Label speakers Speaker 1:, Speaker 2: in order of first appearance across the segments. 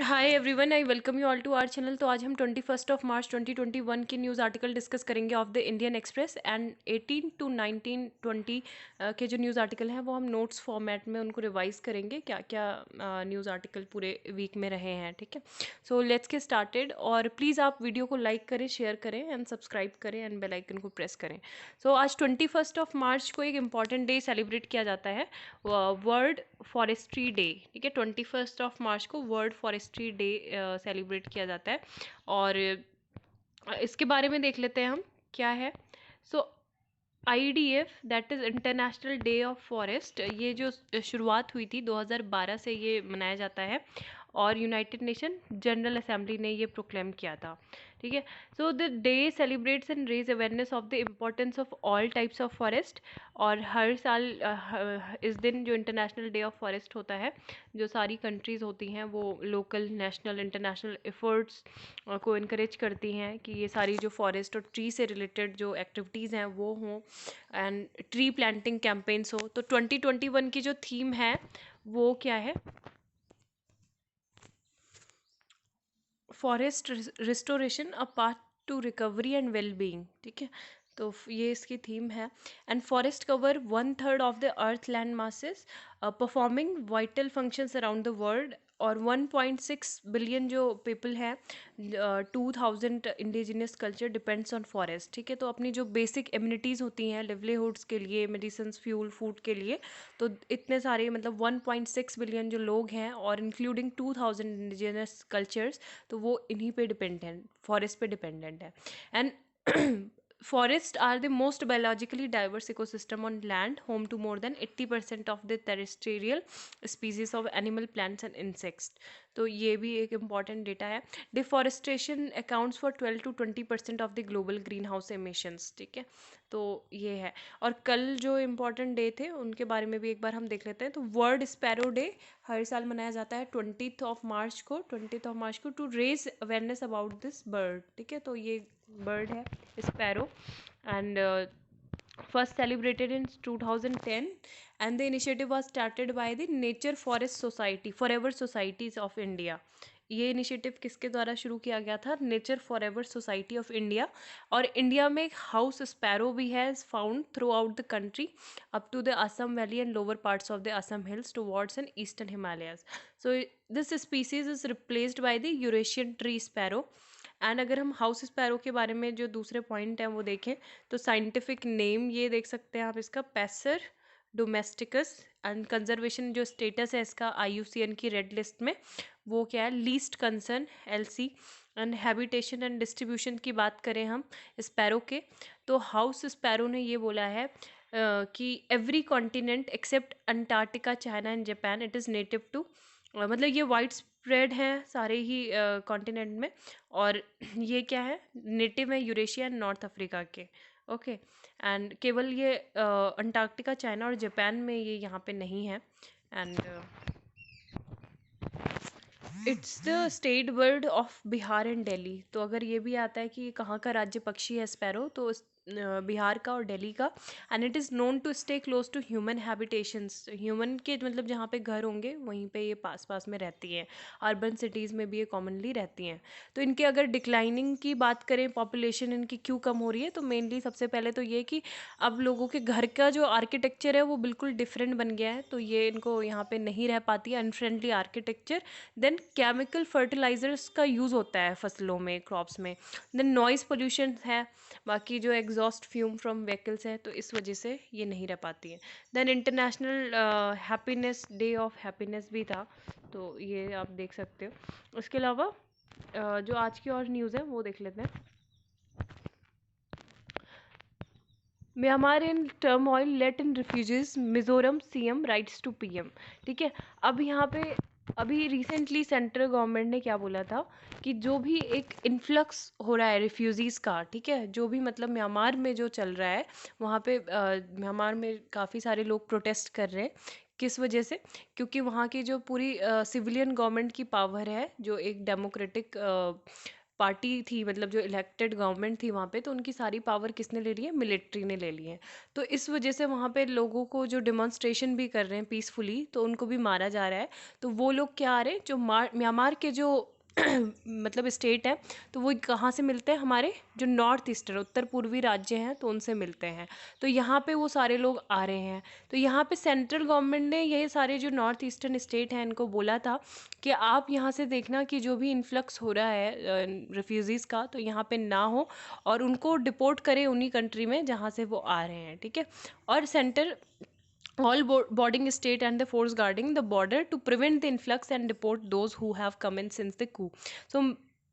Speaker 1: Hi everyone, I welcome you all to our channel. तो आज हम 21 मार्च 2021 की न्यूज़ आर्टिकल डिस्कस करेंगे of the Indian Express and 18 to 1920 के जो न्यूज़ आर्टिकल हैं वो हम नोट्स फॉर्मेट में उनको रिवाइज करेंगे, क्या क्या न्यूज़ आर्टिकल पूरे वीक में रहे हैं। ठीक है, सो लेट्स गेट स्टार्टेड। और प्लीज़ आप वीडियो को लाइक करें, शेयर करें एंड सब्सक्राइब करें एंड बेल आइकन को प्रेस करें। सो आज 21 मार्च को एक इम्पॉर्टेंट डे सेलिब्रेट किया जाता है, वर्ल्ड फॉरेस्ट्री डे। ठीक है, 21 मार्च को वर्ल्ड फॉरेस्ट्री डे सेलिब्रेट किया जाता है। और इसके बारे में देख लेते हैं हम क्या है। सो IDF, that is international day of forest, ये जो शुरुआत हुई थी 2012 से ये मनाया जाता है और यूनाइटेड नेशन जनरल असेंबली ने ये प्रोक्लेम किया था। ठीक है, so the day celebrates and raise awareness of the importance of all types of forest. और हर साल इस दिन जो इंटरनेशनल डे ऑफ फॉरेस्ट होता है, जो सारी कंट्रीज़ होती हैं वो लोकल, नेशनल, इंटरनेशनल एफर्ट्स को इनक्रेज करती हैं कि ये सारी जो फॉरेस्ट और ट्री से रिलेटेड जो एक्टिविटीज़ हैं वो हों एंड ट्री प्लांटिंग कैंपेन्स हो। तो 2021 की जो थीम है वो क्या है? Forest restoration, a path to recovery and well being. ठीक है, तो ये इसकी थीम है। And forest cover 1/3 of the earth land masses, performing vital functions around the world. और 1.6 बिलियन जो पीपल हैं, 2000 indigenous culture depends on forest. ठीक है, तो अपनी जो बेसिक इम्यूनिटीज़ होती हैं लिवलीहुड्स के लिए, मेडिसिन, फ्यूल, फूड के लिए, तो इतने सारे मतलब 1.6 बिलियन जो लोग हैं और इंक्लूडिंग 2000 इंडिजिनस कल्चर्स, तो वो इन्हीं पे डिपेंडेंट, फॉरेस्ट पे डिपेंडेंट है। And forests are the most biologically diverse ecosystem on land, home to more than 80% of the terrestrial species of animal, plants and insects। तो ये भी एक important data है। Deforestation accounts for 12 to 20% of the global green house emissions. ठीक है, तो ये है। और कल जो इम्पोर्टेंट डे थे उनके बारे में भी एक बार हम देख लेते हैं। तो वर्ल्ड स्पैरो डे हर साल मनाया जाता है 20 मार्च को to raise awareness about this bird. ठीक है, तो ये बर्ड है sparrow and first celebrated in 2010, and the initiative was started by the nature forest society forever societies of India। ये इनिशिएटिव किसके द्वारा शुरू किया गया था? Nature Forever Society of India. और इंडिया में एक हाउस स्पैरो भी है found throughout the country up to the Assam valley and lower parts of the Assam hills towards and eastern Himalayas. So this species is replaced by the Eurasian tree sparrow. And अगर हम house sparrow के बारे में जो दूसरे point हैं वो देखें, तो साइंटिफिक नेम ये देख सकते हैं आप इसका, पैसर डोमेस्टिकस। एंड कंजर्वेशन जो स्टेटस है इसका IUCN की रेड लिस्ट में, वो क्या है? Least concern LC। And habitation and distribution की बात करें हम स्पैरो के, तो हाउस स्पैरो ने ये बोला है कि every continent except Antarctica, China and Japan, it is native to, मतलब ये वाइड स्प्रेड है सारे ही कॉन्टिनेंट में। और ये क्या है? नेटिव है यूरेशिया एंड नॉर्थ अफ्रीका के। ओके, एंड केवल ये अंटार्कटिका, चाइना और जापान में ये यहाँ पे नहीं है। And it's the state bird of Bihar and Delhi. तो अगर ये भी आता है कि कहाँ का राज्य पक्षी है स्पैरो, तो बिहार का और दिल्ली का। And it is known to stay close to human habitations, human के मतलब जहाँ पे घर होंगे वहीं पे ये पास पास में रहती हैं। अर्बन सिटीज़ में भी ये कॉमनली रहती हैं। तो इनके अगर डिक्लाइनिंग की बात करें, पॉपुलेशन इनकी क्यों कम हो रही है, तो मेनली सबसे पहले तो ये कि अब लोगों के घर का जो आर्किटेक्चर है वो बिल्कुल डिफरेंट बन गया है, तो ये इनको यहाँ पे नहीं रह पाती है, unfriendly architecture. Then chemical fertilizers का यूज़ होता है फसलों में, क्रॉप्स में। देन नॉइज़ पोल्यूशन है, बाकी जो एग्जॉस्ट फ्यूम फ्रॉम व्हीकल्स है, तो इस वजह से ये नहीं रह पाती है। Then international happiness day of happiness भी था, तो ये आप देख सकते हो। उसके अलावा जो आज की और न्यूज़ है वो देख लेते हैं। Myanmar in turmoil, let in refugees, Mizoram CM writes to PM। ठीक है, अब यहाँ पे अभी रिसेंटली सेंट्रल गवर्नमेंट ने क्या बोला था कि जो भी एक इन्फ्लक्स हो रहा है रिफ्यूज़ीज़ का, ठीक है, जो भी मतलब म्यांमार में जो चल रहा है, वहाँ पे म्यांमार में काफ़ी सारे लोग प्रोटेस्ट कर रहे हैं। किस वजह से? क्योंकि वहाँ की जो पूरी सिविलियन गवर्नमेंट की पावर है, जो एक डेमोक्रेटिक पार्टी थी, मतलब जो इलेक्टेड गवर्नमेंट थी वहाँ पे, तो उनकी सारी पावर किसने ले ली है? मिलिट्री ने ले ली है। तो इस वजह से वहाँ पे लोगों को जो डेमोन्स्ट्रेशन भी कर रहे हैं पीसफुली, तो उनको भी मारा जा रहा है। तो वो लोग क्या आ रहे हैं, जो म्यांमार के जो मतलब स्टेट है, तो वो कहाँ से मिलते हैं? हमारे जो नॉर्थ ईस्टर्न, उत्तर पूर्वी राज्य हैं, तो उनसे मिलते हैं। तो यहाँ पे वो सारे लोग आ रहे हैं। तो यहाँ पे सेंट्रल गवर्नमेंट ने ये सारे जो नॉर्थ ईस्टर्न स्टेट हैं इनको बोला था कि आप यहाँ से देखना कि जो भी इन्फ्लक्स हो रहा है रिफ्यूज़ीज़ का, तो यहाँ पे ना हो, और उनको डिपोर्ट करें उन्हीं कंट्री में जहाँ से वो आ रहे हैं, ठीक है। और centre all boarding state and the force guarding the border to prevent the influx and deport those who have come in since the coup. So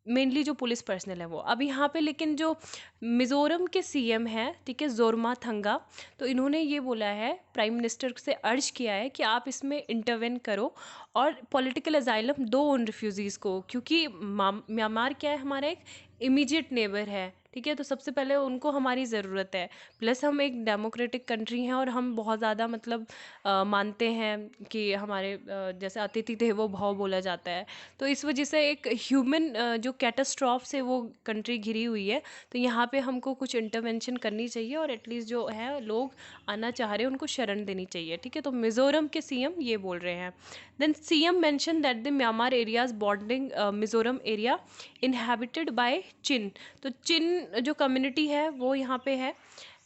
Speaker 1: mainly जो पुलिस पर्सनल है वो अब यहाँ पे, लेकिन जो मिज़ोरम के सीएम हैं, ठीक है, जोरमाथंगा, तो इन्होंने ये बोला है, प्राइम मिनिस्टर से अर्ज किया है कि आप इसमें इंटरवेन करो और पॉलिटिकल अजाइलम दो उन रिफ्यूज़ीज़ को, क्योंकि म्यांमार क्या है, हमारा एक इमीडिएट नेबर है, ठीक है। तो सबसे पहले उनको हमारी ज़रूरत है। प्लस हम एक डेमोक्रेटिक कंट्री हैं और हम बहुत ज़्यादा मतलब मानते हैं कि हमारे जैसे अतिथि देवो भव बोला जाता है। तो इस वजह से एक ह्यूमन जो कैटास्ट्रॉफ से वो कंट्री घिरी हुई है, तो यहाँ पे हमको कुछ इंटरवेंशन करनी चाहिए और एटलीस्ट जो है लोग आना चाह रहे हैं उनको शरण देनी चाहिए, ठीक है। तो मिज़ोरम के सीएम ये बोल रहे हैं। Then CM mention that the Myanmar areas bordering Mizoram area inhabited by Chin. तो चिन जो कम्युनिटी है वो यहाँ पे है,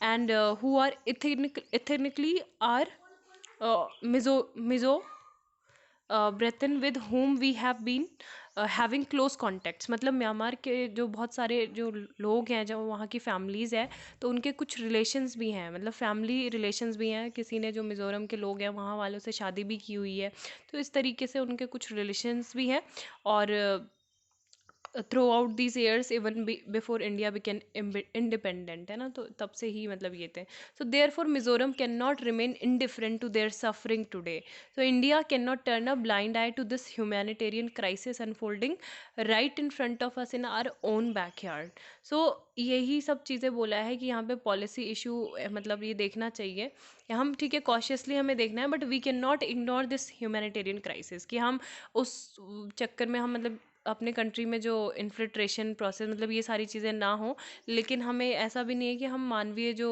Speaker 1: and who are ethnically are Mizo brethren with whom we have been having close contacts. मतलब म्यांमार के जो बहुत सारे जो लोग हैं, जो वहाँ की फैमिलीज़ है, तो उनके कुछ रिलेशंस भी हैं, मतलब फैमिली रिलेशंस भी हैं। किसी ने जो मिज़ोरम के लोग हैं वहाँ वालों से शादी भी की हुई है, तो इस तरीके से उनके कुछ रिलेशंस भी हैं। और throughout these years even before India became independent, है ना, तो तब से ही मतलब ये थे। So therefore Mizoram can not remain indifferent to their suffering today. So India can not turn a blind eye to this humanitarian crisis unfolding right in front of us in our own backyard. So यही सब चीज़ें बोला है कि यहाँ पे policy issue मतलब ये देखना चाहिए। हम ठीक है, कॉशियसली हमें देखना है, but we can not ignore this humanitarian crisis, कि हम उस चक्कर में हम मतलब अपने कंट्री में जो इन्फिल्ट्रेशन प्रोसेस, मतलब ये सारी चीज़ें ना हो। लेकिन हमें ऐसा भी नहीं है कि हम मानवीय जो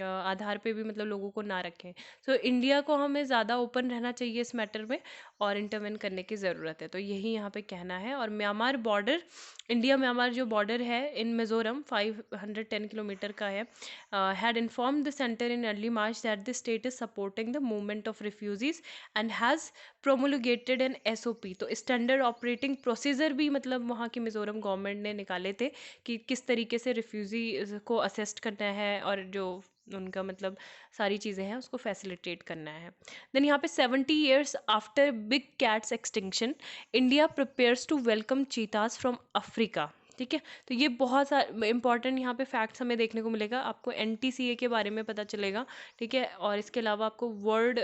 Speaker 1: आधार पे भी मतलब लोगों को ना रखें। सो इंडिया को हमें ज़्यादा ओपन रहना चाहिए इस मैटर में और इंटरवेन करने की ज़रूरत है। तो यही यहाँ पे कहना है। और म्यांमार बॉर्डर, इंडिया म्यांमार जो बॉर्डर है इन मिज़ोरम 510 किलोमीटर का है, had inform the centre in early March that the state is supporting the movement of refugees and has promulgated an SOP. तो स्टैंडर्ड ऑपरेटिंग प्रोसीजर भी मतलब वहाँ की Mizoram government ने निकाले थे कि किस तरीके से रिफ्यूज़ी को असेस्ट करना है और जो उनका मतलब सारी चीज़ें हैं उसको फैसिलिटेट करना है। देन यहाँ पे 70 years after big cats extinction, India prepares to welcome cheetahs from Africa, ठीक है। तो ये बहुत सारा इंपॉर्टेंट यहाँ पे फैक्ट्स हमें देखने को मिलेगा। आपको एनटीसीए के बारे में पता चलेगा, ठीक है। और इसके अलावा आपको वर्ल्ड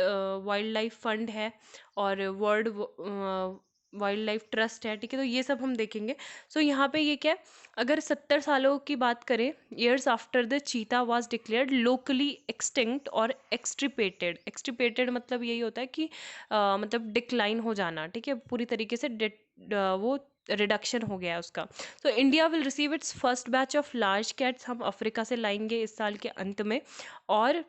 Speaker 1: वाइल्ड लाइफ फंड है और वर्ल्ड वाइल्ड लाइफ ट्रस्ट है, ठीक है। तो ये सब हम देखेंगे। सो यहाँ पे ये क्या है, अगर 70 सालों की बात करें, ईयर्स आफ्टर द चीता वाज डिक्लेयर्ड लोकली एक्सटिंक्ट और एक्सट्रिपेटेड। एक्सट्रिपेटेड मतलब यही होता है कि मतलब डिक्लाइन हो जाना, ठीक है, पूरी तरीके से वो रिडक्शन हो गया है उसका। So India will receive it's first batch of large cats, हम अफ्रीका से लाएंगे इस साल के अंत में। और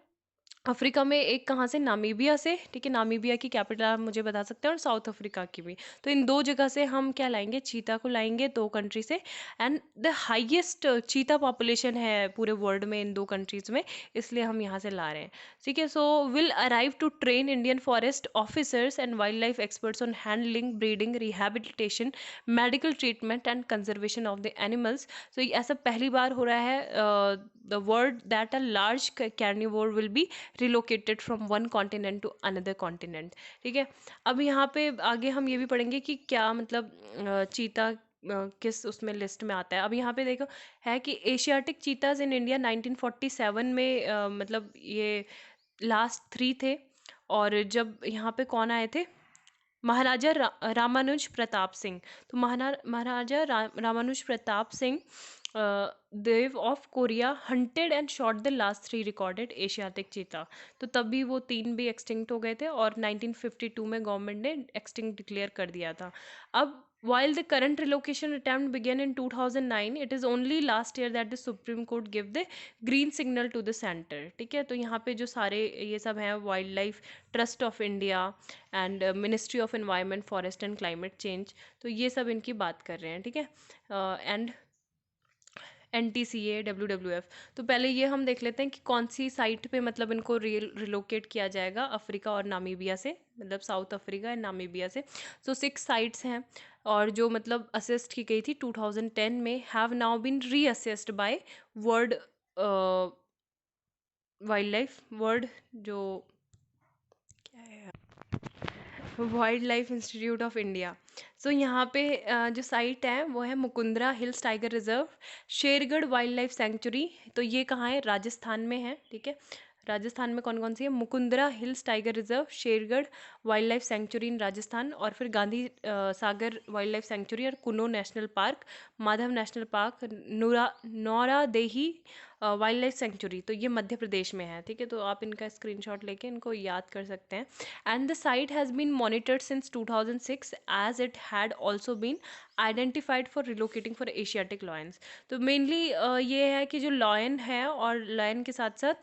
Speaker 1: अफ्रीका में एक कहाँ से, नामीबिया से, ठीक है। नामीबिया की कैपिटल आप मुझे बता सकते हैं, और साउथ अफ्रीका की भी। तो इन दो जगह से हम क्या लाएंगे, चीता को लाएंगे, दो कंट्री से। एंड द हाईएस्ट चीता पॉपुलेशन है पूरे वर्ल्ड में इन दो कंट्रीज़ में, इसलिए हम यहाँ से ला रहे हैं, ठीक है। So will arrive to train Indian forest officers and wildlife experts on handling, breeding, rehabilitation, medical treatment and conservation of the animals. So ऐसा पहली बार हो रहा है the word that a large carnivore will be relocated from one continent to another continent, ठीक है। अब यहाँ पे आगे हम ये भी पढ़ेंगे कि क्या मतलब चीता किस उसमें लिस्ट में आता है। अब यहाँ पे देखो है कि एशियाटिक चीताज इन इंडिया 1947 में मतलब ये लास्ट 3 थे। और जब यहाँ पे कौन आए थे, रामानुज प्रताप सिंह। तो Maharaja Ramanuj Pratap Singh Deo of Koriya hunted and shot the last 3 recorded Asiatic cheetah. तो तब भी वो 3 भी एक्सटिंक्ट हो गए थे और 1952 में गवर्नमेंट ने एक्सटिंक्ट डिक्लेयर कर दिया था। अब while the current relocation attempt began in 2009, it is only last year that the Supreme Court gave the green signal to the center। ठीक है, तो यहाँ पे जो सारे ये सब हैं, wild life trust of India and ministry of environment forest and climate change, तो ये सब इनकी बात कर रहे हैं। ठीक है, एंड NTCA WWF। तो पहले ये हम देख लेते हैं कि कौन सी साइट पे मतलब इनको रिलोकेट किया जाएगा अफ्रीका और नामीबिया से, मतलब साउथ अफ्रीका एंड नामीबिया से। सो 6 साइट्स हैं और जो मतलब असेस्ट की गई थी 2010 में, have now been reassessed by world wildlife world जो क्या है, wildlife institute of India. So यहाँ पे जो साइट है वो है Mukundra hills tiger reserve, Shergarh wildlife sanctuary. तो ये कहाँ है? राजस्थान में है। ठीक है, राजस्थान में कौन कौन सी है? Mukundra hills tiger reserve, Shergarh wildlife sanctuary in Rajasthan, और फिर Gandhi Sagar wildlife sanctuary और Kuno national park, Madhav national park, Nauradehi wildlife sanctuary. तो ये मध्य प्रदेश में है। ठीक है, तो आप इनका स्क्रीनशॉट लेके इनको याद कर सकते हैं। And the site has been monitored since 2006 as it had also been identified for relocating for Asiatic lions. तो मेनली ये है कि जो लॉयन है और लॉयन के साथ साथ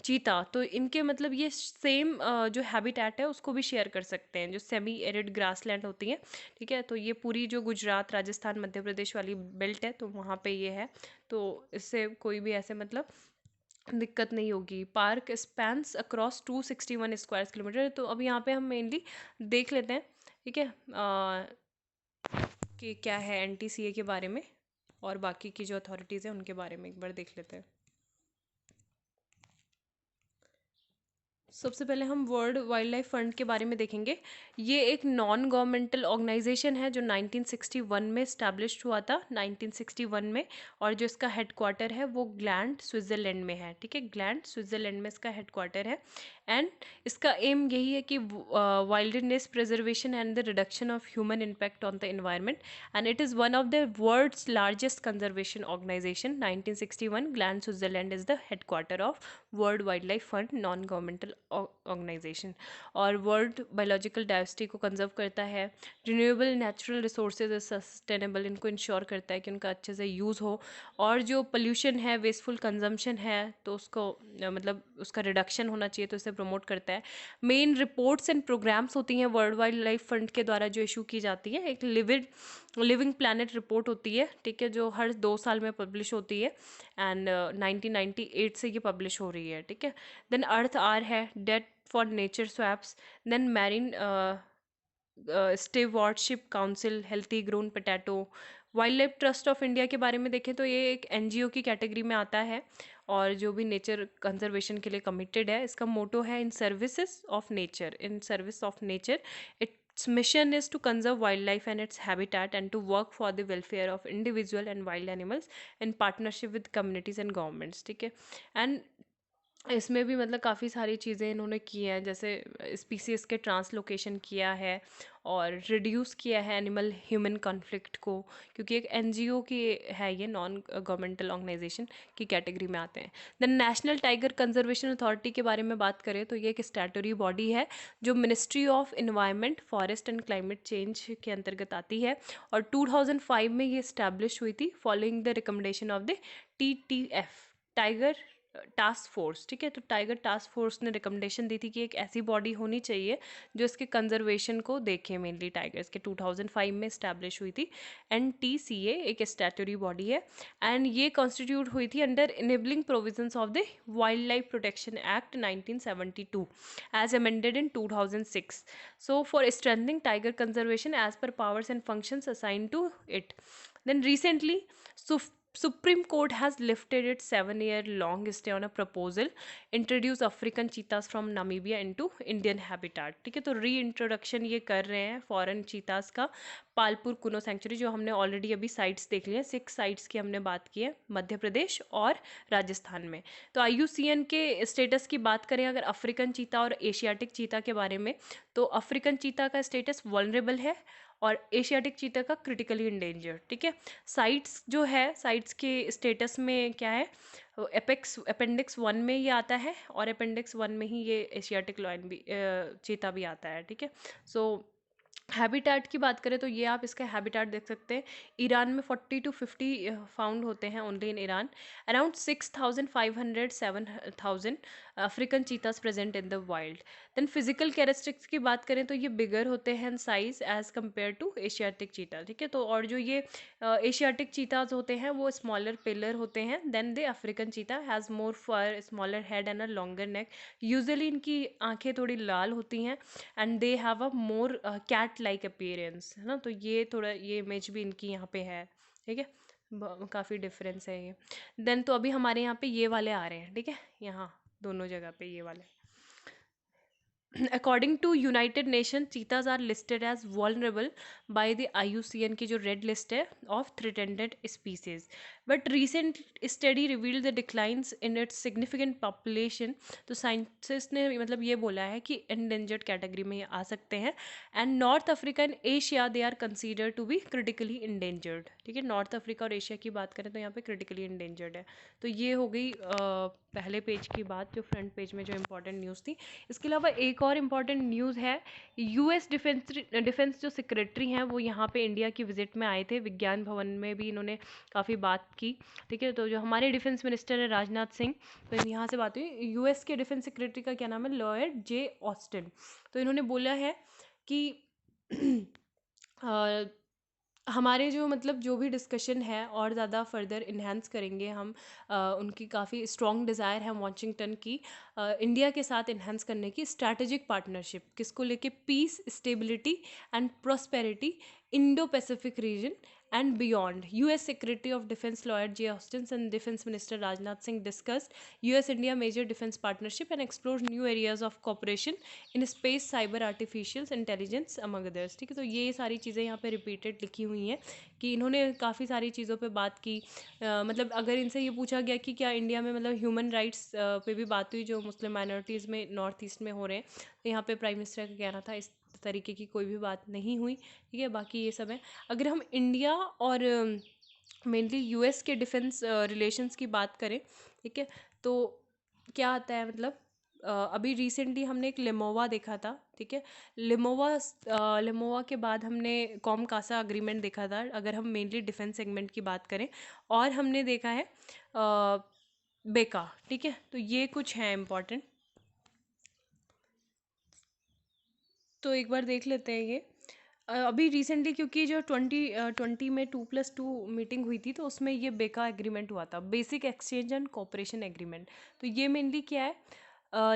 Speaker 1: चीता, तो इनके मतलब ये सेम जो हैबिटेट है उसको भी शेयर कर सकते हैं, जो सेमी एरिड ग्रासलैंड होती है। ठीक है, तो ये पूरी जो गुजरात राजस्थान मध्य प्रदेश वाली बेल्ट है, तो वहाँ पे ये है। तो इससे कोई भी ऐसे मतलब दिक्कत नहीं होगी। Park spans across 261 square kilometre. तो अब यहाँ पे हम मेनली देख लेते हैं। ठीक है, कि क्या है NTCA के बारे में और बाकी की जो अथॉरिटीज़ हैं उनके बारे में एक बार देख लेते हैं। सबसे पहले हम वर्ल्ड वाइल्ड लाइफ फंड के बारे में देखेंगे। ये एक नॉन गवर्नमेंटल ऑर्गेनाइजेशन है जो 1961 में इस्टेब्लिश हुआ था, 1961 में। और जो इसका हेडक्वार्टर है वो ग्लैंड स्विट्ज़रलैंड में है। ठीक है, ग्लैंड स्विट्ज़रलैंड में इसका हेडक्वार्टर है। एंड इसका एम यही है कि wildness preservation and the reduction of human impact on the environment, and it is one of the world's largest conservation organisation. 1961 Gland Switzerland is the headquarter of World Wildlife Fund, non governmental organisation. और world biological diversity को conserve करता है, renewable natural resources sustainable, इनको ensure करता है कि उनका अच्छे से यूज़ हो, और जो पोल्यूशन है, वेस्टफुल कंजम्पशन है, तो उसको मतलब उसका रिडक्शन होना चाहिए, तो इसे प्रमोट करता है। मेन रिपोर्ट्स एंड प्रोग्राम्स होती हैं वर्ल्ड वाइल्ड लाइफ फंड के द्वारा जो इशू की जाती है। एक लिविंग प्लानट रिपोर्ट होती है। ठीक है, जो हर 2 साल में पब्लिश होती है, एंड 1998 से ये पब्लिश हो रही है। ठीक है, देन अर्थ आर है, debt for nature swaps, then marine stewardship council, healthy grown potato. Wildlife trust of India के बारे में देखें तो ये एक NGO की कैटेगरी में आता है और जो भी नेचर कंजर्वेशन के लिए कमिटेड है। इसका मोटो है in services of nature, in service of nature. Its mission is to conserve wildlife and its habitat and to work for the welfare of individual and wild animals in partnership with communities and governments। ठीक है, and इसमें भी मतलब काफ़ी सारी चीज़ें इन्होंने की हैं, जैसे स्पीसीज़ के ट्रांसलोकेशन किया है और रिड्यूस किया है एनिमल ह्यूमन कॉन्फ्लिक्ट को, क्योंकि एक NGO की है, ये नॉन गवर्नमेंटल ऑर्गेनाइजेशन की कैटेगरी में आते हैं। The national tiger conservation authority के बारे में बात करें तो ये एक स्टैटूटरी बॉडी है जो ministry of environment forest and climate change के अंतर्गत आती है, और 2005 में ये इस्टेब्लिश हुई थी following the recommendation of the TTF, tiger task force. ठीक है, तो टाइगर टास्क फोर्स ने रिकमेंडेशन दी थी कि एक ऐसी बॉडी होनी चाहिए जो इसके कंजर्वेशन को देखे, मेनली टाइगर्स के। 2005 में इस्टेब्लिश हुई थी। NTCA एक स्टैट्यूटरी बॉडी है, एंड ये कॉन्स्टिट्यूट हुई थी under enabling provisions of the Wildlife Protection Act 1972 as amended in 2006, so for strengthening tiger conservation as per powers and functions assigned to it. Then recently, Supreme Court has lifted its 7-year-long stay on a proposal introduce African cheetahs from Namibia into Indian habitat। ठीक है, तो री introduction ये कर रहे हैं foreign चीतास का पालपुर कुनो century, जो हमने ऑलरेडी अभी साइट्स देख ली हैं। 6 साइट्स की हमने बात की है मध्य प्रदेश और राजस्थान में। तो IUCN के स्टेटस की बात करें अगर अफ्रीकन चीता और एशियाटिक चीता के बारे में, तो अफ्रीकन चीता का स्टेटस वल्नरेबल है और एशियाटिक चीता का क्रिटिकली इंडेंजर्ड। ठीक है, साइट्स जो है, साइट्स के स्टेटस में क्या है, अपेंडिक्स 1 में ये आता है, और अपेंडिक्स 1 में ही ये एशियाटिक लॉयन भी चीता भी आता है। ठीक है, सो हैबिटेट की बात करें तो ये आप इसका हैबिटेट देख सकते हैं। ईरान में 40 to 50 फाउंड होते हैं only in Iran. Around 6,500 7,000 African cheetahs present in the wild. Then physical characteristics की बात करें तो ये बिगर होते हैं in size as compare to Asiatic cheetah. ठीक है, तो और जो ये एशियाटिक चीताज होते हैं वो स्मॉलर पिलर होते हैं then the African cheetah, has more fur, smaller head and a longer neck. Usually इनकी आंखें थोड़ी लाल होती हैं and they have a more cat like appearance, है ना। तो ये थोड़ा ये इमेज भी इनकी यहाँ पे है। ठीक है, काफ़ी डिफरेंस है ये। देन तो अभी हमारे यहाँ पे ये वाले आ रहे हैं। ठीक है, यहाँ दोनों जगह पे ये वाले। According to United Nation, cheetahs are listed as vulnerable by the IUCN की जो रेड लिस्ट है of threatened species, but recent study revealed the declines in its significant population. तो साइंटिस्ट ने मतलब ये बोला है कि एंडेंजर्ड कैटेगरी में ये आ सकते हैं। And North Africa and Asia they are consider to be critically endangered. ठीक है, नॉर्थ अफ्रीका और एशिया की बात करें तो यहाँ पे क्रिटिकली इंडेंजर्ड है। तो ये हो गई पहले पेज की बात, जो फ्रंट पेज में जो इंपॉर्टेंट न्यूज़ थी। इसके अलावा एक और इम्पॉर्टेंट न्यूज़ है, यूएस डिफेंस जो सेक्रेटरी हैं वो यहाँ पे इंडिया की विजिट में आए थे। विज्ञान भवन में भी इन्होंने काफ़ी बात की। ठीक है, तो जो हमारे डिफेंस मिनिस्टर है राजनाथ सिंह, तो यहाँ से बात हुई। यूएस के डिफेंस सेक्रेटरी का क्या नाम है, लॉयड जे ऑस्टिन। तो इन्होंने बोला है कि हमारे जो मतलब जो भी डिस्कशन है और ज़्यादा फर्दर इन्हेंस करेंगे हम। उनकी काफ़ी स्ट्रॉन्ग डिज़ायर है वॉशिंगटन की इंडिया के साथ इन्हेंस करने की स्ट्रैटेजिक पार्टनरशिप, किसको लेके, peace, stability and prosperity Indo Pacific region and beyond. US Secretary of Defense Lloyd J. Austin and Defense Minister Rajnath Singh discussed US-India major defense partnership and explored new areas of cooperation in space, cyber, artificial intelligence among others. ठीक है, तो ये सारी चीज़ें यहाँ पे repeated लिखी हुई हैं कि इन्होंने काफ़ी सारी चीज़ों पे बात की। मतलब अगर इनसे ये पूछा गया कि क्या इंडिया में मतलब ह्यूमन राइट्स पे भी बात हुई जो मुस्लिम माइनॉरिटीज़ में नॉर्थ ईस्ट में हो रहे हैं, तो यहाँ पे प्राइम मिनिस्टर का कहना था इस तरीके की कोई भी बात नहीं हुई। ठीक है, बाकी ये सब है। अगर हम इंडिया और मेनली यूएस के डिफेंस रिलेशंस की बात करें, ठीक है, तो क्या आता है मतलब अभी रिसेंटली हमने एक लिमोवा देखा था। ठीक है, लिमोवा के बाद हमने कॉम कासा अग्रीमेंट देखा था, अगर हम मेनली डिफेंस सेगमेंट की बात करें। और हमने देखा है बेका। ठीक है, तो ये कुछ है इम्पॉर्टेंट, तो एक बार देख लेते हैं ये। अभी रिसेंटली क्योंकि जो 2020 में 2+2 मीटिंग हुई थी, तो उसमें ये बेका एग्रीमेंट हुआ था, basic exchange and cooperation agreement. तो ये मेनली क्या है,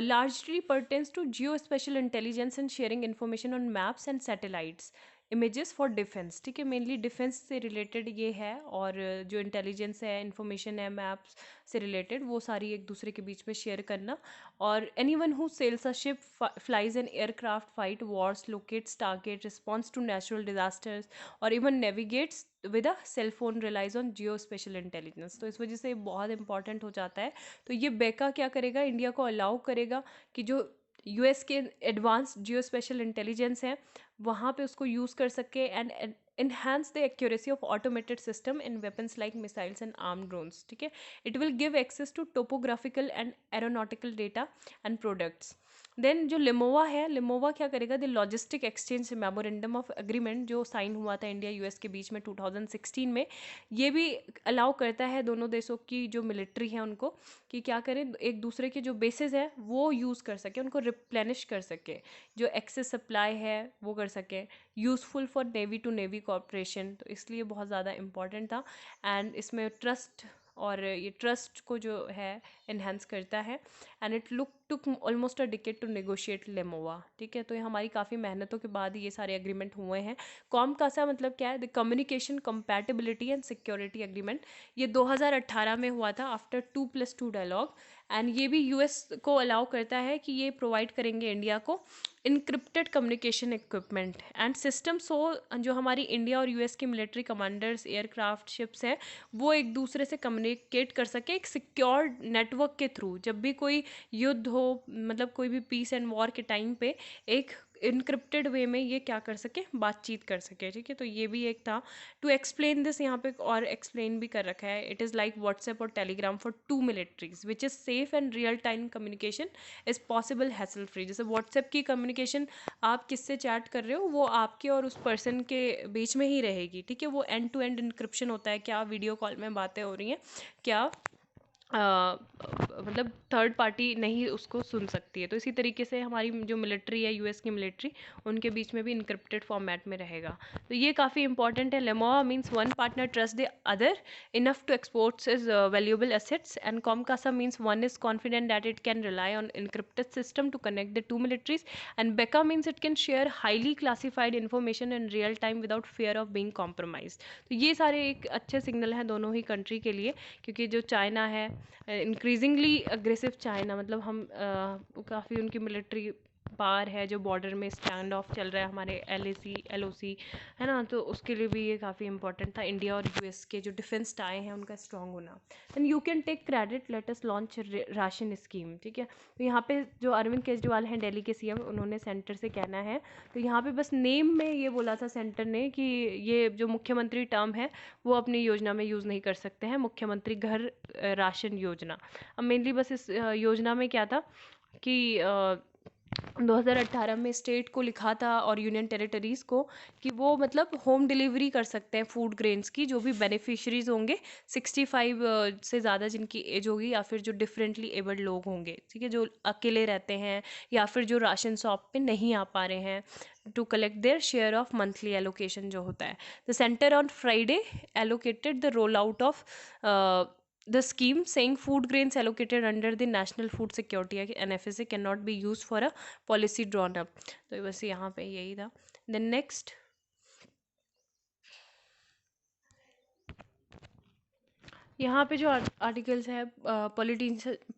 Speaker 1: largely pertains to geospatial intelligence and sharing information on maps and satellites images for defense। ठीक है, मेनली डिफेंस से रिलेटेड ये है, और जो इंटेलिजेंस है, इंफॉर्मेशन है, मैप्स से रिलेटेड, वो सारी एक दूसरे के बीच में शेयर करना। और anyone who sails a ship, flies an aircraft, fight wars, locates target, response to natural disasters, और even navigates with a cell phone relies on geospatial intelligence. तो इस वजह से बहुत इंपॉर्टेंट हो जाता है। तो ये बेका क्या करेगा, इंडिया को अलाउ करेगा कि जो यूएस के एडवांस जियो स्पेशल इंटेलिजेंस है वहाँ पे उसको यूज़ कर सके and enhance the accuracy of automated system in weapons like missiles and armed drones। ठीक है, it will give access to topographical and aeronautical data and products। Then जो लिमोवा है, लिमोवा क्या करेगा, the logistic exchange memorandum of agreement जो sign हुआ था India US के बीच में 2016 में, ये भी अलाउ करता है दोनों देशों की जो मिलिट्री है उनको कि क्या करें, एक दूसरे के जो बेसिस है वो यूज़ कर सके, उनको रिप्लेनिश कर सके, जो एक्सेस सप्लाई है वो कर सके, useful for navy to navy cooperation. तो इसलिए बहुत ज़्यादा इम्पॉर्टेंट था। एंड इसमें ट्रस्ट, और ये ट्रस्ट को जो है इन्हेंस करता है। And it took almost a decade to negotiate LEMOA. ठीक है, तो ये हमारी काफ़ी मेहनतों के बाद ये सारे एग्रीमेंट हुए हैं। कॉम कासा मतलब क्या है, the communication compatibility and security agreement. ये 2018 में हुआ था आफ्टर 2+2 डायलॉग। एंड ये भी यूएस को अलाउ करता है कि ये प्रोवाइड करेंगे इंडिया को encrypted communication equipment and system. So जो हमारी इंडिया और यूएस के मिलिट्री कमांडर्स, एयरक्राफ्ट, शिप्स हैं, वो एक दूसरे से कम्युनिकेट कर सके एक सिक्योर नेटवर्क नेटवर्क के थ्रू, जब भी कोई युद्ध हो, मतलब कोई भी पीस एंड वॉर के टाइम पे एक इनक्रिप्टेड वे में ये क्या कर सके, बातचीत कर सके, ठीक है। तो ये भी एक था। टू एक्सप्लेन दिस, यहाँ पे और एक्सप्लेन भी कर रखा है, इट इज़ लाइक व्हाट्सएप और Telegram for two militaries which is safe and real time communication is possible hassle free. जैसे व्हाट्सएप की कम्युनिकेशन आप किससे चैट कर रहे हो वो आपके और उस पर्सन के बीच में ही रहेगी, ठीक है। वो एंड टू एंड इनक्रिप्शन होता है, क्या वीडियो कॉल में बातें हो रही हैं, क्या मतलब थर्ड पार्टी नहीं उसको सुन सकती है। तो इसी तरीके से हमारी जो मिलिट्री है, यूएस की मिलिट्री, उनके बीच में भी इनक्रिप्टेड फॉर्मेट में रहेगा। तो ये काफ़ी इंपॉर्टेंट है। LEMOA means one partner trust the other enough to exports is valuable assets, and COMCASA means one is confident that it can rely on encrypted system to connect the two militaries, and BECA means it can share highly classified information in real time without fear of being compromise. तो ये सारे एक अच्छे signal हैं दोनों ही country के लिए, क्योंकि जो चाइना है, इंक्रीजिंगली अग्रेसिव चाइना, मतलब हम काफ़ी उनकी मिलिट्री पार है, जो बॉर्डर में स्टैंड ऑफ चल रहा है हमारे LOC है ना, तो उसके लिए भी ये काफ़ी इंपॉर्टेंट था। इंडिया और यूएस के जो डिफेंस टाई हैं उनका स्ट्रॉन्ग होना। And you can take credit, let us launch ration scheme, ठीक है। तो यहाँ पे जो अरविंद केजरीवाल हैं दिल्ली के CM, उन्होंने सेंटर से कहना है, तो यहाँ पे बस नेम में ये बोला था सेंटर ने कि ये जो मुख्यमंत्री टर्म है वो अपनी योजना में यूज़ नहीं कर सकते हैं, मुख्यमंत्री घर राशन योजना। अब मेनली बस इस योजना में क्या था कि 2018 में स्टेट को लिखा था और यूनियन टेरिटरीज़ को कि वो मतलब होम डिलीवरी कर सकते हैं फूड ग्रेन्स की, जो भी बेनिफिशरीज होंगे 65 से ज़्यादा जिनकी एज होगी, या फिर जो डिफरेंटली एबल्ड लोग होंगे, ठीक है, जो अकेले रहते हैं या फिर जो राशन शॉप पे नहीं आ पा रहे हैं, to collect their share of monthly allocation जो होता है। The centre on Friday allocated the roll out of the scheme, saying food grains allocated under the National Food Security Act NFSA cannot be used for a policy drawn up। तो बस यहाँ पे यही था। Then next, यहाँ पे जो articles है,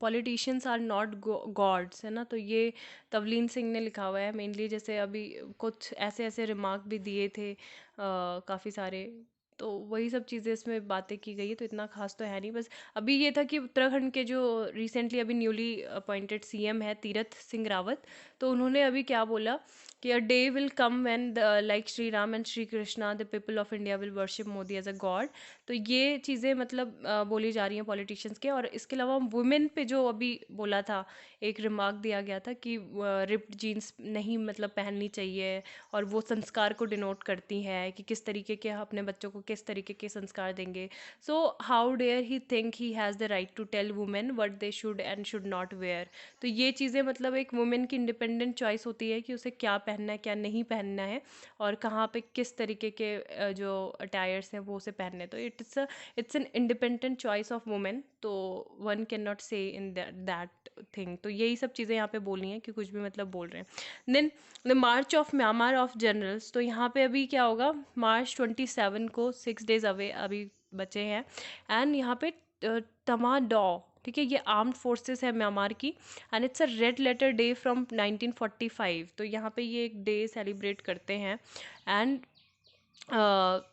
Speaker 1: पॉलिटिशियंस आर नॉट गॉड्स, है ना, तो ये तवलीन सिंह ने लिखा हुआ है मेनली। जैसे अभी कुछ ऐसे ऐसे रिमार्क भी दिए थे काफ़ी सारे, तो वही सब चीज़ें इसमें बातें की गई है, तो इतना खास तो है नहीं। बस अभी ये था कि उत्तराखंड के जो रिसेंटली अभी न्यूली अपॉइंटेड CM है तीरथ सिंह रावत, तो उन्होंने अभी क्या बोला कि a day will come when like Shri Ram and Shri Krishna the people of India will worship Modi as a god. तो ये चीज़ें मतलब बोली जा रही हैं पॉलिटिशियंस के। और इसके अलावा वुमेन पे जो अभी बोला था, एक रिमार्क दिया गया था कि रिप्ड जीन्स नहीं मतलब पहननी चाहिए, और वो संस्कार को डिनोट करती है कि किस तरीके के अपने बच्चों को किस तरीके के संस्कार देंगे। So how dare he think he has the right to tell women what they should and should not wear. तो ये चीज़ें मतलब एक वुमेन की इंडिपेंडेंट चॉइस होती है कि उसे क्या पहनना है क्या नहीं पहनना है, और कहाँ पे किस तरीके के जो अटायर्स हैं वो उसे पहनने। तो it's an independent choice of women, तो वन कैन नॉट से इन दैट थिंग। तो यही सब चीज़ें यहाँ पे बोलनी है कि कुछ भी मतलब बोल रहे हैं। Then the march of Myanmar of generals, तो यहाँ पे अभी क्या होगा, March 27 को 6 डेज अवे अभी बचे हैं। एंड यहाँ पे तमा डॉ, ठीक है, ये आर्म्ड फोर्सेस है म्यांमार की, and it's a red letter day from 1945। तो यहाँ पे ये एक डे सेलिब्रेट करते हैं। एंड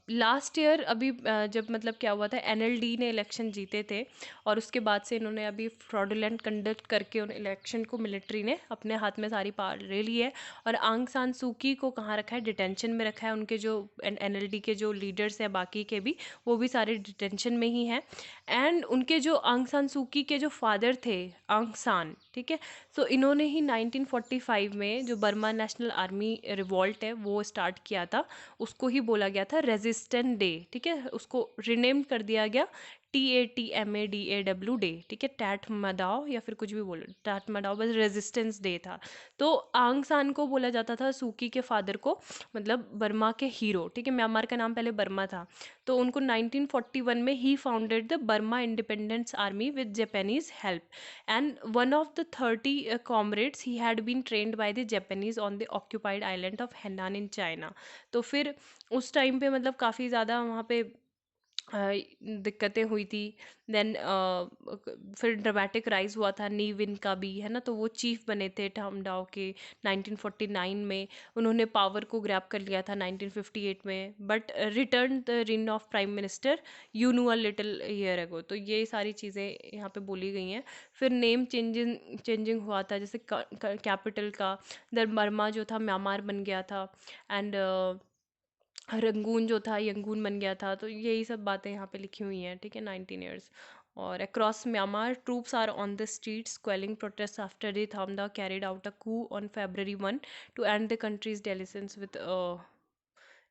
Speaker 1: लास्ट ईयर अभी जब मतलब क्या हुआ था, NLD ने इलेक्शन जीते थे, और उसके बाद से इन्होंने अभी फ्रॉडुलेंट कंडक्ट करके उन इलेक्शन को मिलिट्री ने अपने हाथ में सारी पावर ले ली है। और आंग सान सूकी को कहाँ रखा है, डिटेंशन में रखा है। उनके जो NLD के जो लीडर्स हैं बाकी के भी, वो भी सारे डिटेंशन में ही हैं। एंड उनके जो आंग सान सूकी के जो फादर थे, आंग सान, ठीक है, सो इन्होंने ही 1945 में जो बर्मा नेशनल आर्मी रिवॉल्ट है वो स्टार्ट किया था, उसको ही बोला गया था रेजिस्टेंट डे, ठीक है, उसको रिनेम कर दिया गया TATMADAW डे, ठीक है, टैट मदाओ या फिर कुछ भी बोलो, टैट मदाओ, बस रेजिस्टेंस डे था। तो आंग सान को बोला जाता था, सूकी के फादर को, मतलब बर्मा के हीरो, ठीक है, म्यांमार का नाम पहले बर्मा था। तो उनको 1941 में ही founded the Burma Independence Army with Japanese help, and one of the 30 comrades he had been trained by the Japanese on the occupied island of Hainan in China. तो फिर उस टाइम पे मतलब काफ़ी ज़्यादा वहाँ पे दिक्कतें हुई थी। देन फिर ड्रामेटिक राइज हुआ था नी विन का भी, है ना। तो वो चीफ बने थे ठामडाओ के 1949 में। उन्होंने पावर को ग्रैब कर लिया था 1958 में, but return the Rin of prime minister you know a little year ago. तो ये सारी चीज़ें यहाँ पे बोली गई हैं। फिर नेम चेंजिंग हुआ था, जैसे कैपिटल का दर बर्मा जो था म्यांमार बन गया था, एंड रंगून जो था यंगून बन गया था। तो यही सब बातें यहाँ पे लिखी हुई हैं, ठीक है। 19 ईयर्स। और across Myanmar troops are on the streets quelling protest after the Tatmadaw carried out a coup on February 1 to end the countries dalliance with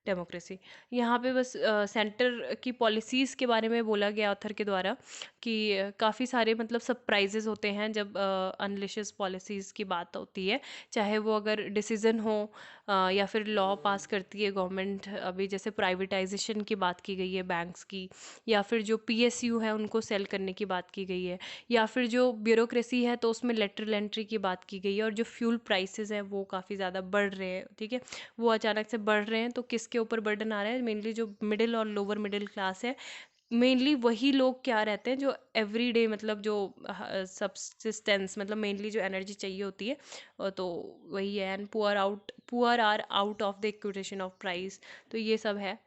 Speaker 1: democracy. यहाँ पे बस सेंटर की पॉलिसीज़ के बारे में बोला गया ऑथर के द्वारा कि काफ़ी सारे मतलब सरप्राइजेज होते हैं जब अनलिशियस पॉलिसीज़ की बात होती है, चाहे वो अगर डिसीजन हो या फिर लॉ पास करती है गवर्नमेंट। अभी जैसे प्राइवेटाइजेशन की बात की गई है बैंक्स की, या फिर जो PSU है उनको सेल करने की बात की गई है, या फिर जो ब्यूरोक्रेसी है तो उसमें लेटरल एंट्री की बात की गई है, और जो फ्यूल प्राइसेस हैं वो काफ़ी ज़्यादा बढ़ रहे हैं, ठीक है। वो अचानक से बढ़ रहे हैं तो किसके ऊपर बर्डन आ रहा है? मेनली जो मिडिल और लोअर मिडिल क्लास है। मेनली वही लोग क्या रहते हैं जो एवरीडे मतलब जो सब्सिस्टेंस मतलब मेनली जो एनर्जी चाहिए होती है, तो वही है। And poor are out of the equitation of price. तो ये सब है।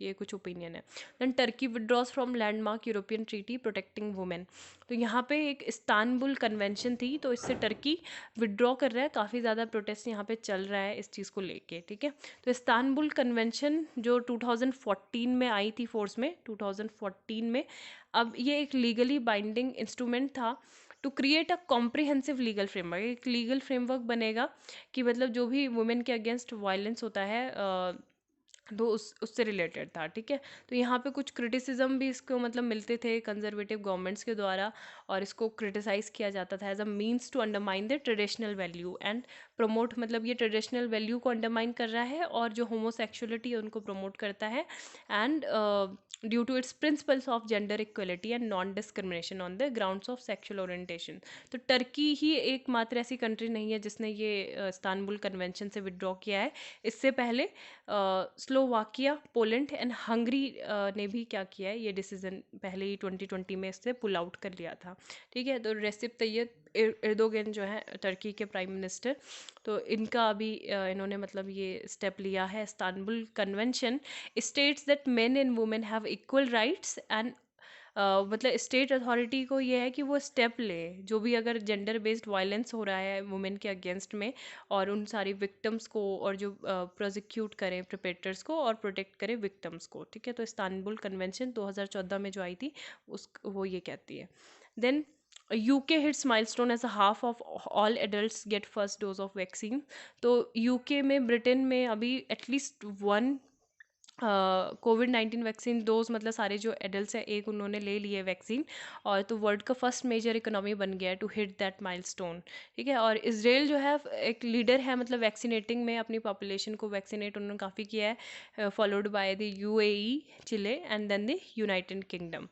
Speaker 1: ये कुछ ओपिनियन है। Then Turkey withdraws from landmark European treaty protecting women. तो यहाँ पे एक इस्तांबुल कन्वेंशन थी, तो इससे टर्की विड्रॉ कर रहा है। काफ़ी ज़्यादा प्रोटेस्ट यहाँ पे चल रहा है इस चीज़ को लेके, ठीक है। तो इस्तांबुल कन्वेंशन जो 2014 में आई थी फोर्स में, 2014 में। अब ये एक लीगली बाइंडिंग इंस्ट्रूमेंट था to create a comprehensive legal framework. एक लीगल फ्रेमवर्क बनेगा कि मतलब जो भी वुमेन के अगेंस्ट वायलेंस होता है तो उससे रिलेटेड था, ठीक है। तो यहाँ पे कुछ क्रिटिसिज्म भी इसको मतलब मिलते थे कंजर्वेटिव गवर्नमेंट्स के द्वारा, और इसको क्रिटिसाइज़ किया जाता था as a means to undermine the traditional value and promote, मतलब ये ट्रेडिशनल वैल्यू को अंडरमाइन कर रहा है और जो होमोसेक्सुअलिटी है उनको प्रमोट करता है। And due to its principles of gender equality and non discrimination on the grounds of sexual orientation. तो टर्की ही एकमात्र ऐसी कंट्री नहीं है जिसने ये इस्तांबुल कन्वेंशन से विड्रॉ किया है। इससे पहले स्लोवाकिया, पोलैंड एंड हंगरी ने भी क्या किया है, ये डिसीजन पहले ही 2020 में इससे पुल आउट कर लिया था, ठीक है। तो रेसिप तैयब एर्दोगन जो है टर्की के प्राइम मिनिस्टर, तो इनका अभी इन्होंने मतलब ये स्टेप लिया है। Istanbul convention states that main and women have equal rights and मतलब स्टेट अथॉरिटी को ये है कि वो स्टेप ले, जो भी अगर जेंडर बेस्ड वायलेंस हो रहा है वुमेन के अगेंस्ट में, और उन सारी विक्टिम्स को, और जो प्रोसिक्यूट करें प्रिपेटर्स को और प्रोटेक्ट करें विक्टिम्स को, ठीक है। तो इस्तांबुल कन्वेंशन 2014 में जो आई थी वो ये कहती है। Then UK hits milestone as a half of all adults get first dose of vaccine। तो UK में, ब्रिटेन में अभी एटलीस्ट वन कोविड-19 वैक्सीन डोज, मतलब सारे जो एडल्ट्स हैं एक उन्होंने ले लिए वैक्सीन, और तो वर्ल्ड का फर्स्ट मेजर इकोनॉमी बन गया है टू हिट दैट माइलस्टोन, ठीक है। और इसराइल जो है एक लीडर है मतलब वैक्सीनेटिंग में, अपनी पॉपुलेशन को वैक्सीनेट उन्होंने काफ़ी किया है, followed by the UAE, Chile and then the United Kingdom.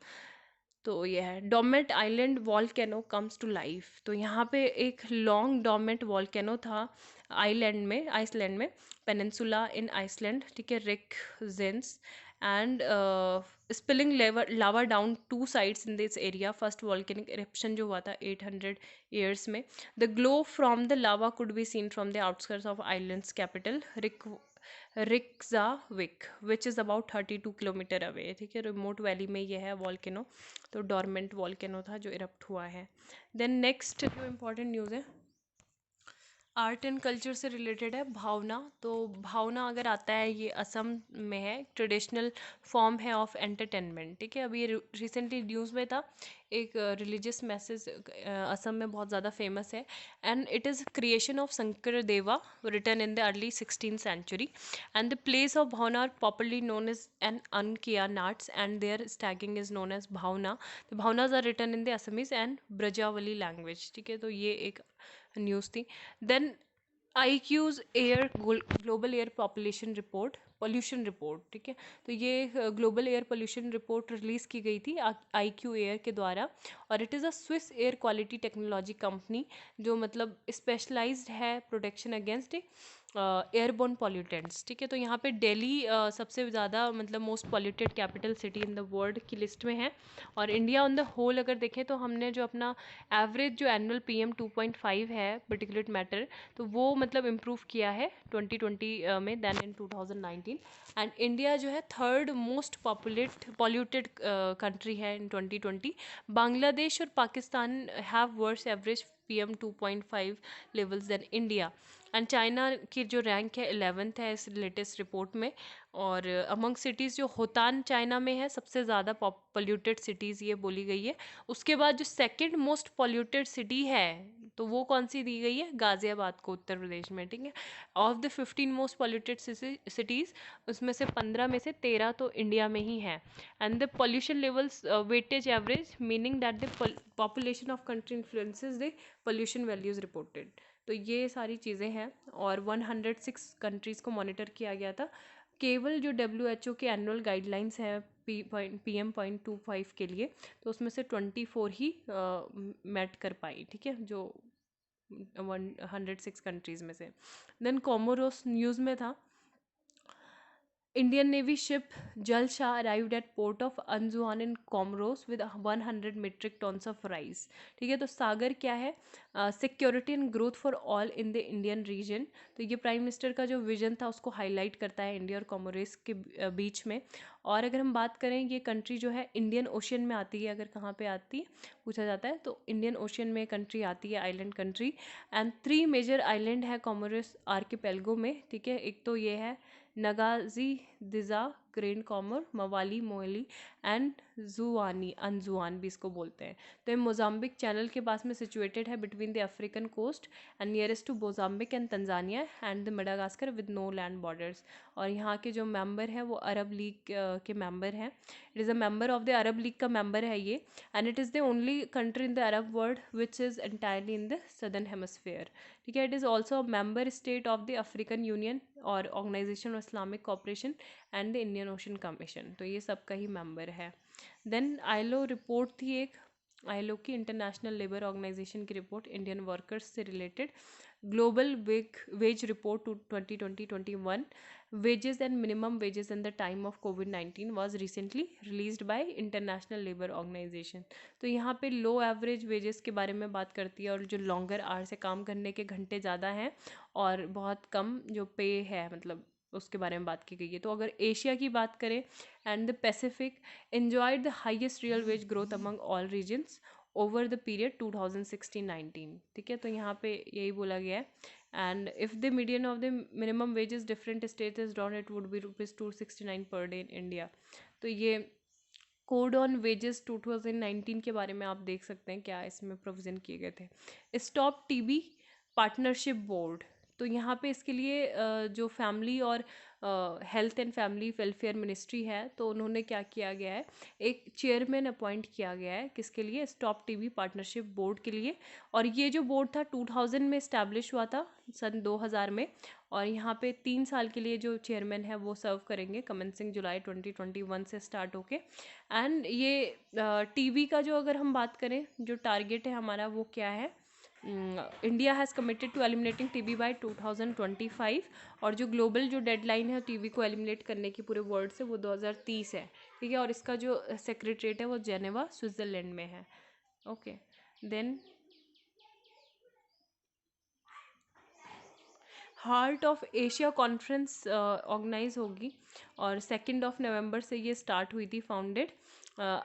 Speaker 1: तो ये है dormant island volcano comes to life. तो यहाँ पे एक लॉन्ग डोमेट वॉल्केनो था आइसलैंड में, पेनिनसुला इन आइसलैंड, ठीक है। Reykjanes and spilling lava down two sides in this area. First volcanic eruption जो हुआ था 800 ईयर्स में। The glow from the lava could be seen from the outskirts of islands capital Reykjavik which is about 32 kilometre away, ठीक है। Remote valley में ये है volcano. तो डॉर्मेंट वॉल्केनो था जो इरप्ट हुआ है। देन नेक्स्ट जो इम्पोर्टेंट न्यूज़ है आर्ट एंड कल्चर से रिलेटेड है, भावना। तो भावना अगर आता है ये असम में है, ट्रेडिशनल फॉर्म है ऑफ एंटरटेनमेंट, ठीक है। अभी ये रिसेंटली न्यूज़ में था, एक रिलीजियस मैसेज असम में बहुत ज़्यादा फेमस है। And it is creation of Shankar Deva written in the early 16th century and the plays of Bhavna are popularly known as an Ankiya Nats and their staging is known as Bhavna। The Bhavnas are written in the Assamese and Brajavali language, ठीक है। तो ये एक news थी। Then IQ's air global air population report pollution report, ठीक है। तो ये global air pollution report release की गई थी IQ एयर के द्वारा, और it is a Swiss air quality technology company जो मतलब स्पेशलाइज्ड है प्रोटेक्शन अगेंस्ट एयरबोर्न पॉल्यूटेंट्स, ठीक है। तो यहाँ पे दिल्ली सबसे ज़्यादा मतलब most polluted capital city in the world की लिस्ट में है। और इंडिया ऑन द होल अगर देखें तो हमने जो अपना एवरेज जो एनुअल PM 2.5 है पर्टिकुलेट मैटर, तो वो मतलब इम्प्रूव किया है 2020 में देन इन 2019। एंड इंडिया जो है थर्ड मोस्ट पॉल्यूटेड कंट्री है इन 2020। बांग्लादेश और Pakistan have worse average PM 2.5 levels than India. And China की जो रैंक है 11th है इस लेटेस्ट रिपोर्ट में। और अमंग सिटीज़ जो होतान चाइना में है सबसे ज़्यादा पोल्यूटेड सिटीज़ ये बोली गई है। उसके बाद जो सेकंड मोस्ट पोल्यूटेड सिटी है तो वो कौन सी दी गई है, गाज़ियाबाद को, उत्तर प्रदेश में, ठीक है। Of the 15 most polluted cities उसमें से 15 में से 13 तो इंडिया में ही है। And the pollution levels weightage average meaning that the population of country influences the pollution values reported. तो ये सारी चीज़ें हैं। और 106 कंट्रीज़ को मॉनिटर किया गया था। केवल जो WHO के एनुअल गाइडलाइंस हैं PM.25 के लिए, तो उसमें से 24 ही मेट कर पाई, ठीक है, जो 106 कंट्रीज़ में से। देन कोमोरोस न्यूज़ में था, Indian Navy ship Jal Shah arrived at port of Anjuan in Comoros with 100 metric tons of rice। ठीक है, तो सागर क्या है, security and growth for all in the Indian reason. तो ये प्राइम मिनिस्टर का जो विजन था उसको हाईलाइट करता है इंडिया और कोमोरोस के बीच में। और अगर हम बात करें ये कंट्री जो है इंडियन ओशियन में आती है, अगर कहाँ पे आती है पूछा जाता है तो इंडियन ओशियन में कंट्री आती है, island country. And 3 major island है कोमोरोस आर्किपेलगो में, ठीक है। एक तो ये है नगाजी, दिजा, ग्रेन कॉमर, मवाली, मोहली एंड जुआनी, अनजुआन भी इसको बोलते हैं। तो ये मोजाम्बिक चैनल के पास में सिचुएटेड है between the African coast and nearest to Mozambique and Tanzania and the Madagascar with no land borders. और यहाँ के जो मेंबर हैं वो अरब लीग के मेंबर हैं। It is a member of the Arab League का मेंबर है ये। And it is the only country in the Arab world which is entirely in the southern hemisphere, ठीक है। It is also member state of the African Union और Organisation of Islamic Cooperation and the Indian Ocean Commission. तो ये सब का ही member है। Then ILO report थी एक, आईलो की इंटरनेशनल लेबर ऑर्गेनाइजेशन की रिपोर्ट इंडियन वर्कर्स से related. Global wage report to 2020-21 wages and minimum wages in the time of COVID-19 was recently released by International Labour Organisation. तो यहाँ पे लो average wages के बारे में बात करती है और जो लॉन्गर आवर से काम करने के घंटे ज़्यादा हैं और बहुत कम जो पे है मतलब उसके बारे में बात की गई है। तो अगर एशिया की बात करें, and the Pacific enjoyed the highest real wage growth among all regions over the period 2016-19, ठीक है। तो यहाँ पे यही बोला गया है। And if the median of the minimum wages different state is down it would be ₹269 per day in India. तो ये कोड ऑन वेजेस 2019 के बारे में आप देख सकते हैं क्या इसमें प्रोविज़न किए गए थे। स्टॉप TB पार्टनरशिप बोर्ड, तो यहाँ पे इसके लिए जो फैमिली और health and family welfare ministry है तो उन्होंने क्या किया गया है, एक चेयरमैन अपॉइंट किया गया है, किसके लिए, स्टॉप TB पार्टनरशिप बोर्ड के लिए। और ये जो बोर्ड था 2000 में इस्टेब्लिश हुआ था, सन 2000 में। और यहाँ पे 3 साल के लिए जो चेयरमैन है वो सर्व करेंगे कमेंसिंग जुलाई 2021 से स्टार्ट होके। एंड ये TB का जो अगर हम बात करें जो टारगेट है हमारा वो क्या है, India has committed to eliminating TB by 2025। और जो ग्लोबल जो डेडलाइन है TB को एलिमिनेट करने की पूरे वर्ल्ड से वो 2030 है, ठीक है। और इसका जो सेक्रेटरीट है वो जेनेवा स्विट्ज़रलैंड में है। Okay, then Heart of Asia conference organise होगी और 2 नवंबर से ये स्टार्ट हुई थी, फाउंडेड।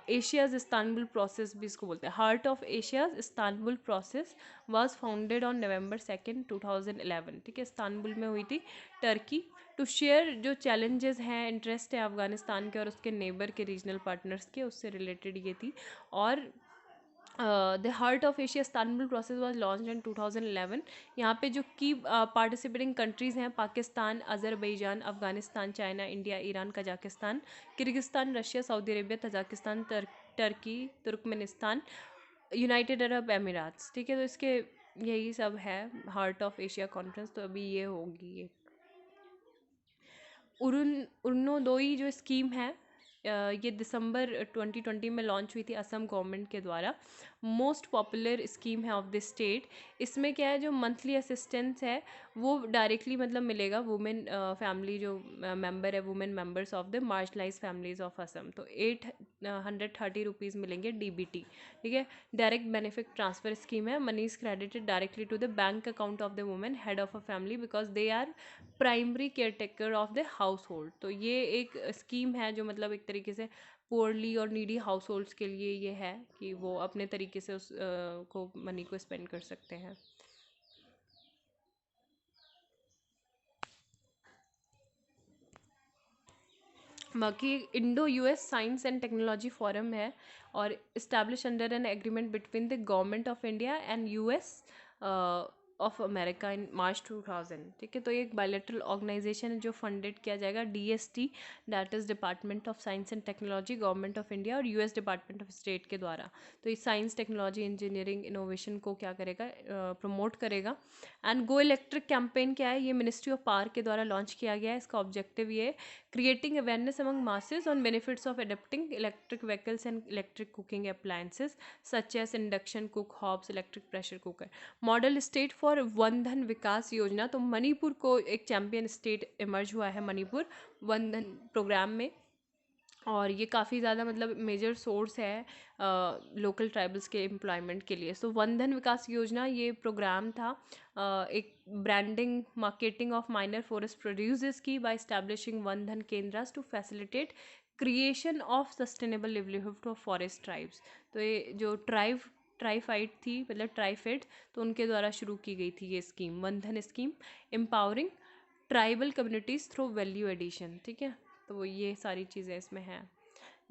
Speaker 1: एशियाज़ इस्तांबुल प्रोसेस भी इसको बोलते हैं। Heart of Asia's Istanbul process was founded on November 2, 2011, ठीक है। इस्तांबुल में हुई थी, टर्की, टू शेयर जो चैलेंजेस हैं, इंटरेस्ट है अफ़गानिस्तान के और उसके नेबर के रीजनल पार्टनर्स के, उससे रिलेटेड ये थी। और the heart of Asia Istanbul process was launch in 2011। यहाँ पे जो की पार्टिसिपेटिंग कंट्रीज़ हैं, Pakistan, Azerbaijan, Afghanistan, China, India, Iran, Kazakhstan, Kyrgyzstan, Russia, Saudi Arabia, Tajikistan, Turkey, Turkmenistan, United Arab Emirates, ठीक है। तो इसके यही सब है हार्ट ऑफ एशिया कॉन्फ्रेंस, तो अभी ये होगी ये। उरुनोदोई जो स्कीम है ये दिसंबर 2020 में लॉन्च हुई थी असम गवर्नमेंट के द्वारा। मोस्ट पॉपुलर स्कीम है ऑफ द स्टेट। इसमें क्या है, जो मंथली असिस्टेंस है वो डायरेक्टली मतलब मिलेगा वुमेन फैमिली जो मेंबर है, women members of the marginalise families of Assam, तो 830 रुपीज़ मिलेंगे डीबीटी, ठीक है। डायरेक्ट बेनिफिट ट्रांसफर स्कीम है, money is credited directly to the bank account of the women head of a family because they are primary caretaker of the household. तो ये एक scheme है जो मतलब एक तरीके से पुअरली और नीडी हाउस होल्ड्स के लिए ये है कि वो अपने तरीके से उस को मनी को स्पेंड कर सकते हैं। बाकी Indo US science and technology forum है और establish under an agreement between the government of India and US of America in March 2000, ठीक है। तो ये एक बायलैटरल ऑर्गेनाइजेशन है जो फंडेड किया जाएगा DST, that is department of science and technology, government of India और यूएस डिपार्टमेंट ऑफ स्टेट के द्वारा। तो ये साइंस टेक्नोलॉजी इंजीनियरिंग इनोवेशन को क्या करेगा, प्रमोट करेगा। एंड गो इलेक्ट्रिक कैंपेन क्या है, ये मिनिस्ट्री ऑफ पावर के द्वारा लॉन्च किया गया है। इसका ऑब्जेक्टिव ये creating awareness among masses on benefits of adopting electric vehicles and electric cooking appliances such as induction cook hobs, electric pressure cooker। Model state for Vandhan Vikas Yojana, तो मणिपुर को एक चैंपियन स्टेट इमर्ज हुआ है मणिपुर वंधन प्रोग्राम में, और ये काफ़ी ज़्यादा मतलब मेजर सोर्स है लोकल ट्राइबल्स के एम्प्लॉयमेंट के लिए। सो वंधन विकास योजना ये प्रोग्राम था एक branding marketing of minor forest producers की by establishing Vandhan kendras to facilitate creation of sustainable livelihood of forest tribes. तो ये जो ट्राइफाइड थी मतलब ट्राइफेड, तो उनके द्वारा शुरू की गई थी ये स्कीम, वंधन scheme, empowering tribal communities through value addition, ठीक है। तो ये सारी चीज़ें इसमें हैं।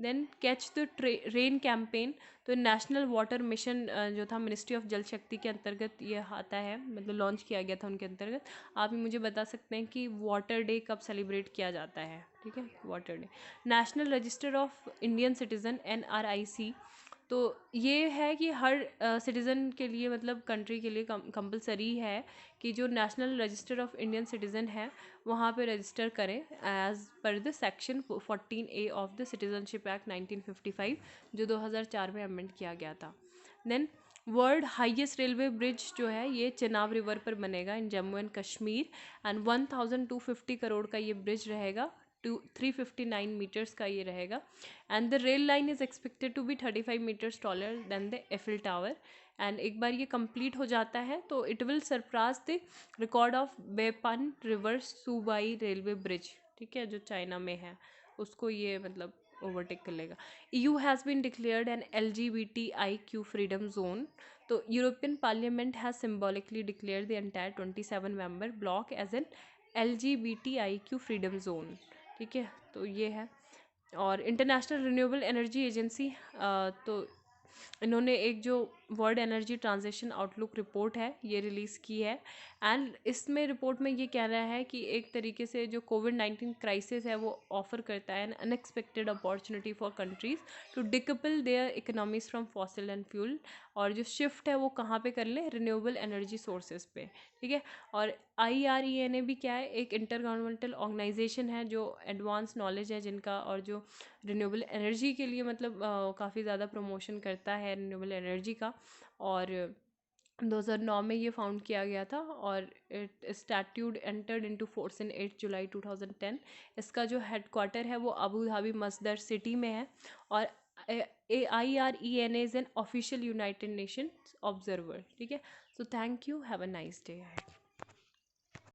Speaker 1: Then catch the rain campaign, तो नेशनल वाटर मिशन जो था मिनिस्ट्री ऑफ जल शक्ति के अंतर्गत ये आता है, मतलब लॉन्च किया गया था उनके अंतर्गत। आप ही मुझे बता सकते हैं कि वाटर डे कब सेलिब्रेट किया जाता है, ठीक है, water day. National Register of Indian citizen NRIC, तो ये है कि हर सिटीज़न के लिए मतलब कंट्री के लिए कंपलसरी है कि जो National Register of Indian Citizen है वहाँ पे रजिस्टर करें as per the section 14A of the Citizenship Act 1955 जो 2004 में अमेंड किया गया था। Then world highest railway bridge जो है ये चेनाब रिवर पर बनेगा in Jammu and Kashmir, and 1250 crore का ये ब्रिज रहेगा, 359 मीटर्स का ये रहेगा। And the rail line is expected to be 35 metres taller than the Eiffel Tower. And एक बार ये कंप्लीट हो जाता है तो it will surpass the record of Beipan river Shuibai railway bridge, ठीक है, जो चाइना में है, उसको ये मतलब ओवरटेक कर लेगा। EU has been declared an LGBTIQ freedom zone, तो European Parliament has symbolically declare the entire 27 member bloc as an LGBTIQ freedom zone, ठीक है। तो ये है। और इंटरनेशनल रिन्यूएबल एनर्जी एजेंसी, तो इन्होंने एक जो world energy transition outlook report है ये रिलीज़ की है। एंड इसमें रिपोर्ट में ये कह रहा है कि एक तरीके से जो कोविड-19 क्राइसिस है वो ऑफर करता है an unexpected opportunity for countries to decouple their economies from fossil and fuel, और जो शिफ्ट है वो कहाँ पे कर लें, रिन्यूएबल एनर्जी सोर्सेज पे, ठीक है। और IRENA भी क्या है, एक इंटर गवर्नमेंटल ऑर्गेनाइजेशन है जो एडवांस नॉलेज है जिनका, और जो रिन्यूएबल एनर्जी के लिए मतलब काफ़ी ज़्यादा प्रमोशन करता है रिन्यूएबल एनर्जी का। और 2009 में ये फाउंड किया गया था और it statute entered into force in 8 July 2010। इसका जो हेडक्वार्टर है वो अबू धाबी मस्दर सिटी में है। और IRENA is an official United Nations observer, ठीक है। So thank you, have a nice day.